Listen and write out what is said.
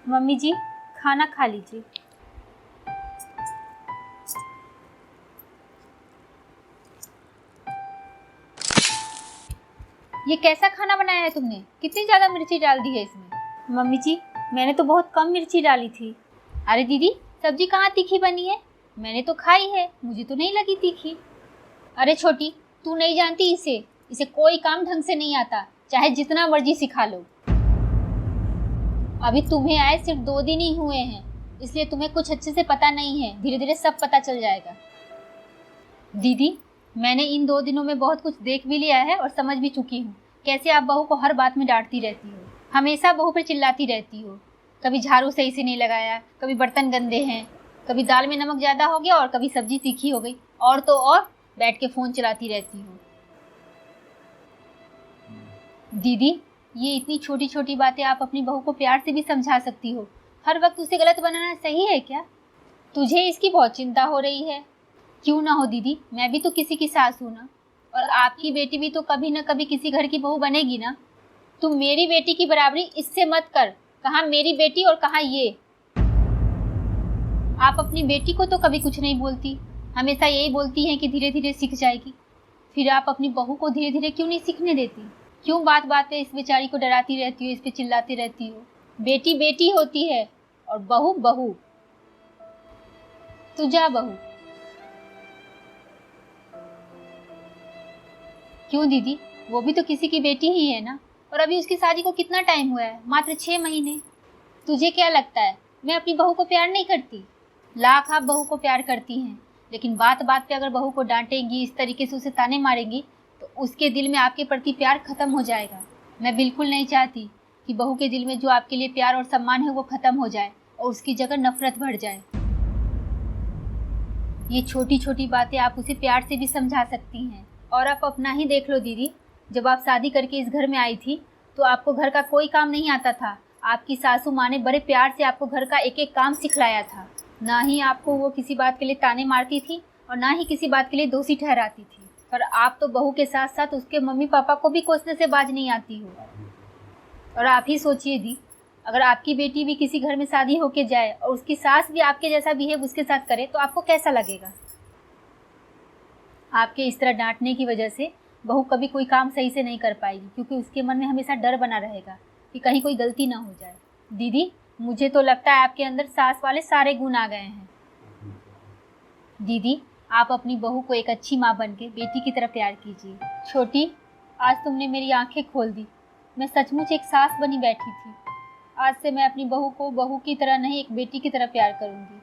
Mummy जी, खाना खा लीजिए। ये कैसा खाना बनाया है तुमने? कितनी ज़्यादा मिर्ची डाल दी है इसमें। मम्मी जी, मैंने तो बहुत कम मिर्ची डाली थी। अरे दीदी, सब्जी कहाँ तीखी बनी है? मैंने तो खाई है, मुझे तो नहीं लगी तीखी। अरे छोटी, तू नहीं जानती इसे कोई काम ढंग से नहीं आता, चाहे जितना मर्जी सिखा लो। अभी तुम्हें आए सिर्फ 2 दिन ही हुए हैं, इसलिए तुम्हें कुछ अच्छे से पता नहीं है। धीरे धीरे सब पता चल जाएगा। दीदी, मैंने इन 2 दिनों में बहुत कुछ देख भी लिया है और समझ भी चुकी हूँ। कैसे आप बहू को हर बात में डांटती रहती हो, हमेशा बहू पर चिल्लाती रहती हो। कभी झाड़ू सही से नहीं लगाया, कभी बर्तन गंदे हैं, कभी दाल में नमक ज़्यादा हो गया और कभी सब्जी तीखी हो गई, और तो और बैठ के फ़ोन चलाती रहती हो। दीदी, ये इतनी छोटी छोटी बातें आप अपनी बहू को प्यार से भी समझा सकती हो। हर वक्त उसे गलत बनाना सही है क्या? तुझे इसकी बहुत चिंता हो रही है। क्यों ना हो दीदी, मैं भी तो किसी की सास हूँ ना, और आपकी बेटी भी तो कभी न कभी किसी घर की बहू बनेगी ना। तुम मेरी बेटी की बराबरी इससे मत कर। कहाँ मेरी बेटी और कहाँ ये। आप अपनी बेटी को तो कभी कुछ नहीं बोलती, हमेशा यही बोलती हैं कि धीरे धीरे सीख जाएगी। फिर आप अपनी बहू को धीरे धीरे क्यों नहीं सीखने देती? क्यों बात बात पे इस बेचारी को डराती रहती हो, इस पे चिल्लाती रहती हो? बेटी बेटी होती है और बहू बहू। तू जा बहू। क्यों दीदी, वो भी तो किसी की बेटी ही है ना। और अभी उसकी शादी को कितना टाइम हुआ है? मात्र 6 महीने। तुझे क्या लगता है मैं अपनी बहू को प्यार नहीं करती? लाख आप बहू को प्यार करती हैं, लेकिन बात बात पे अगर बहू को डांटेंगी, इस तरीके से उसे ताने मारेंगी, तो उसके दिल में आपके प्रति प्यार खत्म हो जाएगा। मैं बिल्कुल नहीं चाहती कि बहू के दिल में जो आपके लिए प्यार और सम्मान है वो खत्म हो जाए और उसकी जगह नफरत बढ़ जाए। ये छोटी छोटी बातें आप उसे प्यार से भी समझा सकती हैं। और आप अपना ही देख लो दीदी, जब आप शादी करके इस घर में आई थी तो आपको घर का कोई काम नहीं आता था। आपकी सासू माँ ने बड़े प्यार से आपको घर का एक एक काम सिखलाया था। ना ही आपको वो किसी बात के लिए ताने मारती थी और ना ही किसी बात के लिए दोषी ठहराती थी। पर आप तो बहू के साथ साथ उसके मम्मी पापा को भी कोसने से बाज नहीं आती हो। और आप ही सोचिए दी, अगर आपकी बेटी भी किसी घर में शादी होके जाए और उसकी सास भी आपके जैसा बिहेव उसके साथ करे तो आपको कैसा लगेगा? आपके इस तरह डांटने की वजह से बहू कभी कोई काम सही से नहीं कर पाएगी, क्योंकि उसके मन में हमेशा डर बना रहेगा कि कहीं कोई गलती ना हो जाए। दीदी, मुझे तो लगता है आपके अंदर सास वाले सारे गुण आ गए हैं। दीदी, आप अपनी बहू को एक अच्छी माँ बन के बेटी की तरह प्यार कीजिए। छोटी, आज तुमने मेरी आंखें खोल दी। मैं सचमुच एक सास बनी बैठी थी। आज से मैं अपनी बहू को बहू की तरह नहीं, एक बेटी की तरह प्यार करूँगी।